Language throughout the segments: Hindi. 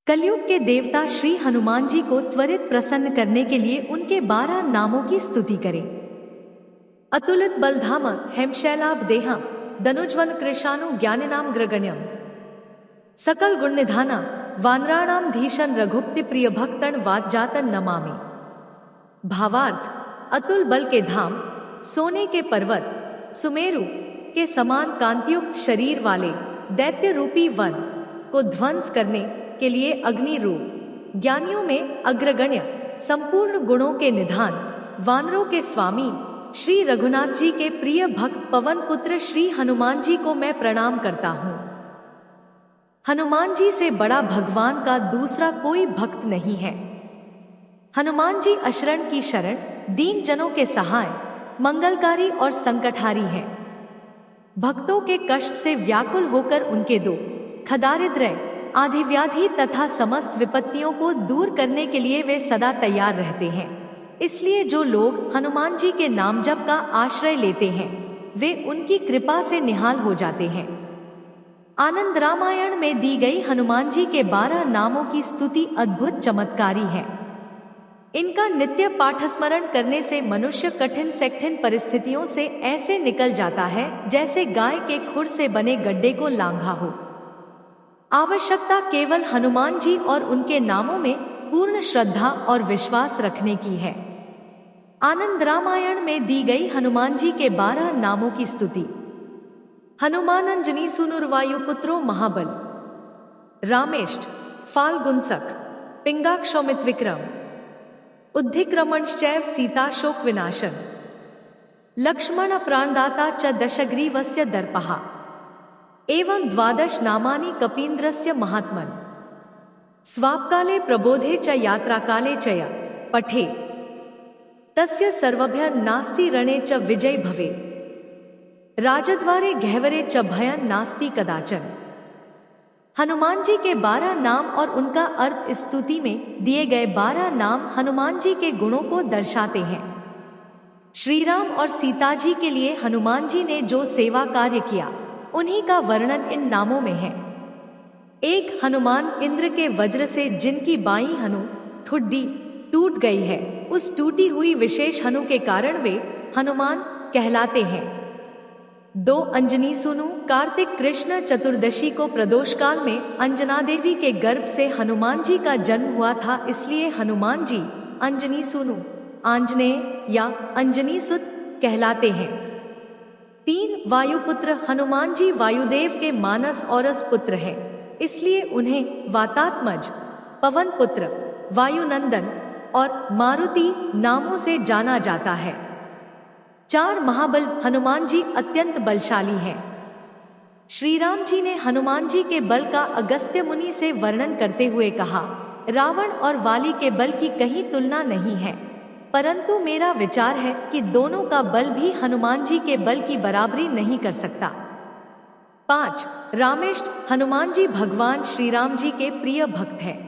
कलयुग के देवता श्री हनुमान जी को त्वरित प्रसन्न करने के लिए उनके 12 नामों की स्तुति करें। अतुलित बलधाम हेमशैलाभ देहा धनुज्वन कृशानु ज्ञानिनाम ग्रगण्यम सकल गुण निधाना वानराणाम धीशन रघुप्ति प्रिय भक्तन वातजातन नमामि। भावार्थ, अतुल बल के धाम, सोने के पर्वत, सुमेरु के समान कांतियुक्त शरीर वाले दैत्य रूपी वन को ध्वंस करने के लिए अग्नि रूप, ज्ञानियों में अग्रगण्य, संपूर्ण गुणों के निधान, वानरों के स्वामी श्री रघुनाथ जी के प्रिय भक्त पवन पुत्र श्री हनुमान जी को मैं प्रणाम करता हूँ। हनुमान जी से बड़ा भगवान का दूसरा कोई भक्त नहीं है। हनुमान जी अशरण की शरण, दीन जनों के सहाय, मंगलकारी और संकटहारी हैं। भक्तों के कष्ट से व्याकुल होकर उनके दुख, दारिद्र्य आदि व्याधि तथा समस्त विपत्तियों को दूर करने के लिए वे सदा तैयार रहते हैं। इसलिए जो लोग हनुमान जी के नाम जप का आश्रय लेते हैं वे उनकी कृपा से निहाल हो जाते हैं। आनंद रामायण में दी गई हनुमान जी के 12 नामों की स्तुति अद्भुत चमत्कारी है। इनका नित्य पाठ स्मरण करने से मनुष्य कठिन से कठिन परिस्थितियों से ऐसे निकल जाता है जैसे गाय के खुर से बने गड्ढे को लांघा हो। आवश्यकता केवल हनुमान जी और उनके नामों में पूर्ण श्रद्धा और विश्वास रखने की है। आनंद रामायण में दी गई हनुमान जी के 12 नामों की स्तुति। हनुमान अंजनी सुनुर्वायुपुत्रो महाबल, रामेष्ट फाल्गुनसख पिंगाक्षौमित विक्रम, उद्धिक्रमणश्चैव सीता शोक विनाशन, लक्ष्मण प्राणदाता च दशग्रीवस्य दर्पहा, एवं 12 नामानि कपीन्द्रस्य महात्मन्, स्वापकाले प्रबोधे च यात्राकाले च य पठेत् तस्य सर्वभय नास्ति रणे च विजय भवेत्, राजद्वारे गह्वरे च भयं नास्ति कदाचन। हनुमान जी के 12 नाम और उनका अर्थ। स्तुति में दिए गए 12 नाम हनुमान जी के गुणों को दर्शाते हैं। श्री राम और सीता जी के लिए हनुमान जी ने जो सेवा कार्य किया उन्हीं का वर्णन इन नामों में है। एक, हनुमान इंद्र के वज्र से जिनकी बाईं हनु ठुड्डी टूट गई है, उस टूटी हुई विशेष हनु के कारण वे हनुमान कहलाते हैं। 2, अंजनी सुनु, कार्तिक कृष्ण चतुर्दशी को प्रदोष काल में अंजना देवी के गर्भ से हनुमान जी का जन्म हुआ था, इसलिए हनुमान जी अंजनी सुनु, आंजनेय या अंजनी सुत कहलाते हैं। 3, वायुपुत्र, हनुमान जी वायुदेव के मानस औरस पुत्र हैं, इसलिए उन्हें वातात्मज, पवन पुत्र, वायुनंदन और मारुति नामों से जाना जाता है। 4, महाबल, हनुमान जी अत्यंत बलशाली हैं। श्री राम जी ने हनुमान जी के बल का अगस्त्य मुनि से वर्णन करते हुए कहा, रावण और वाली के बल की कहीं तुलना नहीं है, परंतु मेरा विचार है कि दोनों का बल भी हनुमान जी के बल की बराबरी नहीं कर सकता। 5, रामेष्ट, हनुमान जी भगवान श्री राम जी के प्रिय भक्त हैं।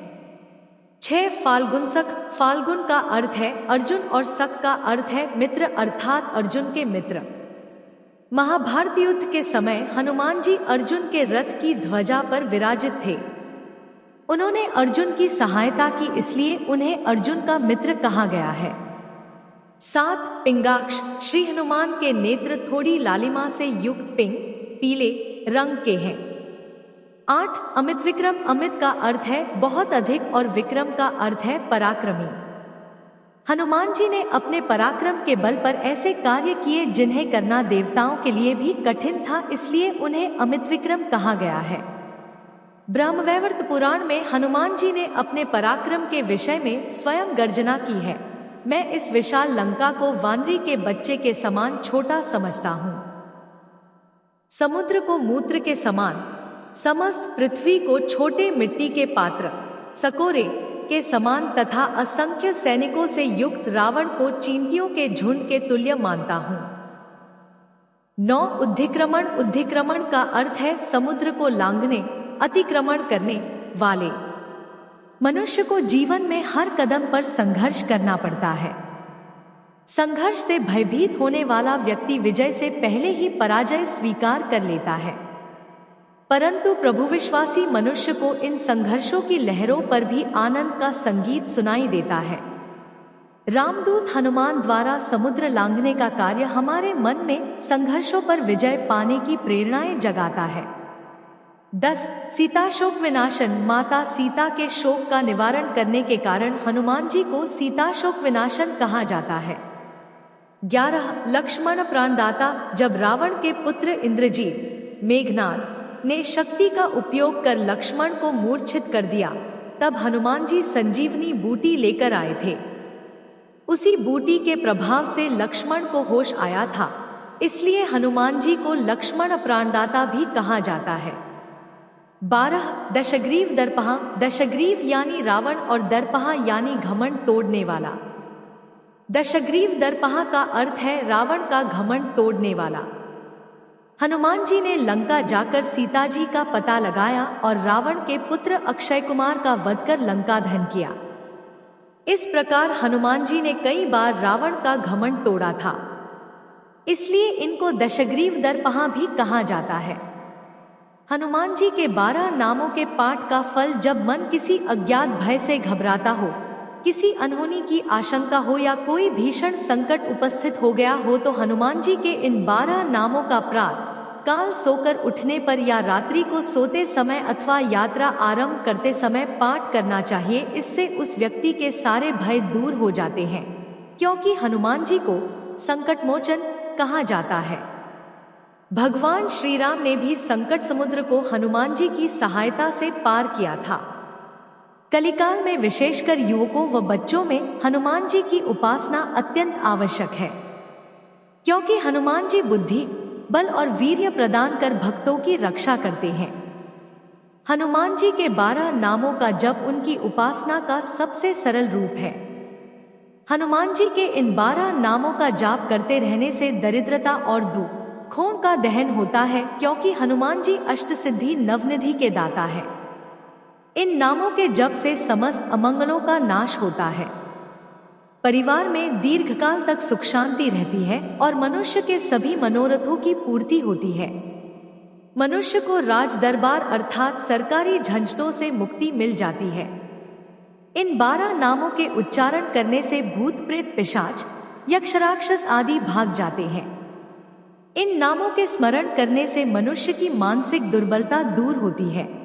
6, फाल्गुनसख, फाल्गुन का अर्थ है अर्जुन और सख का अर्थ है मित्र अर्थात अर्जुन के मित्र। महाभारत युद्ध के समय हनुमान जी अर्जुन के रथ की ध्वजा पर विराजित थे। उन्होंने अर्जुन की सहायता की, इसलिए उन्हें अर्जुन का मित्र कहा गया है। 7, पिंगाक्ष, श्री हनुमान के नेत्र थोड़ी लालिमा से युक्त पिंग पीले रंग के हैं। 8, अमित विक्रम, अमित का अर्थ है बहुत अधिक और विक्रम का अर्थ है पराक्रमी। हनुमान जी ने अपने पराक्रम के बल पर ऐसे कार्य किए जिन्हें करना देवताओं के लिए भी कठिन था, इसलिए उन्हें अमित विक्रम कहा गया है। ब्रह्मवैवर्त पुराण में हनुमान जी ने अपने पराक्रम के विषय में स्वयं गर्जना की है, मैं इस विशाल लंका को वानरी के बच्चे के समान छोटा समझता हूँ। समुद्र को मूत्र के समान, समस्त पृथ्वी को छोटे मिट्टी के पात्र सकोरे के समान तथा असंख्य सैनिकों से युक्त रावण को चींटियों के झुंड के तुल्य मानता हूँ। 9, उद्धिक्रमण, उद्धिक्रमण का अर्थ है समुद्र को लांघने, अतिक्रमण करने वाले। मनुष्य को जीवन में हर कदम पर संघर्ष करना पड़ता है। संघर्ष से भयभीत होने वाला व्यक्ति विजय से पहले ही पराजय स्वीकार कर लेता है। परंतु प्रभुविश्वासी मनुष्य को इन संघर्षों की लहरों पर भी आनंद का संगीत सुनाई देता है। रामदूत हनुमान द्वारा समुद्र लांघने का कार्य हमारे मन में संघर्षों पर विजय पाने की प्रेरणाएं जगाता है। 10 सीता शोक विनाशन। माता सीता के शोक का निवारण करने के कारण हनुमान जी को सीता शोक विनाशन कहा जाता है। 11 लक्ष्मण प्राणदाता। जब रावण के पुत्र इंद्रजीत मेघनाद ने शक्ति का उपयोग कर लक्ष्मण को मूर्छित कर दिया, तब हनुमान जी संजीवनी बूटी लेकर आए थे। उसी बूटी के प्रभाव से लक्ष्मण को होश आया था, इसलिए हनुमान जी को लक्ष्मण प्राणदाता भी कहा जाता है। 12 दशग्रीव दर्पहा। दशग्रीव यानी रावण और दर्पहा यानी घमंड तोड़ने वाला। दशग्रीव दर्पहा का अर्थ है रावण का घमंड तोड़ने वाला। हनुमान जी ने लंका जाकर सीता जी का पता लगाया और रावण के पुत्र अक्षय कुमार का वध कर लंका दहन किया। इस प्रकार हनुमान जी ने कई बार रावण का घमंड तोड़ा था, इसलिए इनको दशग्रीव दर्पहा भी कहा जाता है। हनुमान जी के 12 नामों के पाठ का फल जब मन किसी अज्ञात भय से घबराता हो, किसी अनहोनी की आशंका हो या कोई भीषण संकट उपस्थित हो गया हो, तो हनुमान जी के इन 12 नामों का प्रातः काल सोकर उठने पर या रात्रि को सोते समय अथवा यात्रा आरंभ करते समय पाठ करना चाहिए। इससे उस व्यक्ति के सारे भय दूर हो जाते हैं, क्योंकि हनुमान जी को संकट मोचन कहा जाता है। भगवान श्री राम ने भी संकट समुद्र को हनुमान जी की सहायता से पार किया था। कलिकाल में विशेषकर युवकों व बच्चों में हनुमान जी की उपासना अत्यंत आवश्यक है, क्योंकि हनुमान जी बुद्धि, बल और वीर्य प्रदान कर भक्तों की रक्षा करते हैं। हनुमान जी के 12 नामों का जप उनकी उपासना का सबसे सरल रूप है। हनुमान जी के इन 12 नामों का जाप करते रहने से दरिद्रता और दुखों का दहन होता है, क्योंकि हनुमान जी अष्टसिद्धि नवनिधि के दाता है। इन नामों के जप से समस्त अमंगलों का नाश होता है, परिवार में दीर्घकाल तक सुख शांति रहती है और मनुष्य के सभी मनोरथों की पूर्ति होती है। मनुष्य को राज दरबार अर्थात सरकारी झंझटों से मुक्ति मिल जाती है। इन 12 नामों के उच्चारण करने से भूत प्रेत पिशाच यक्ष राक्षस आदि भाग जाते हैं। इन नामों के स्मरण करने से मनुष्य की मानसिक दुर्बलता दूर होती है।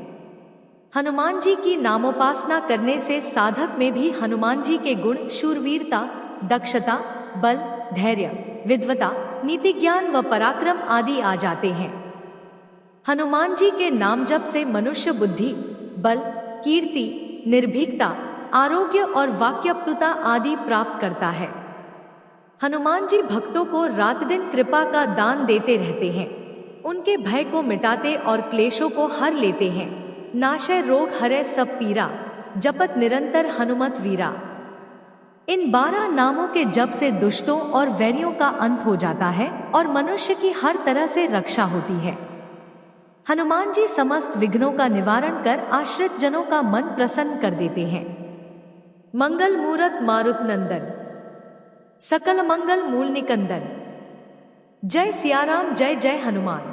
हनुमान जी की नामोपासना करने से साधक में भी हनुमान जी के गुण शूरवीरता, दक्षता, बल, धैर्य, विद्वता, नीति ज्ञान व पराक्रम आदि आ जाते हैं। हनुमान जी के नाम जप से मनुष्य बुद्धि, बल, कीर्ति, निर्भीकता, आरोग्य और वाक्यप्तुता आदि प्राप्त करता है। हनुमान जी भक्तों को रात दिन कृपा का दान देते रहते हैं, उनके भय को मिटाते और क्लेशों को हर लेते हैं। नाशय रोग हरै सब पीरा, जपत निरंतर हनुमत वीरा। इन 12 नामों के जप से दुष्टों और वैरियों का अंत हो जाता है और मनुष्य की हर तरह से रक्षा होती है। हनुमान जी समस्त विघ्नों का निवारण कर आश्रित जनों का मन प्रसन्न कर देते हैं। मंगल मूरत मारुत नंदन, सकल मंगल मूल निकंदन। जय सियाराम, जय जय हनुमान।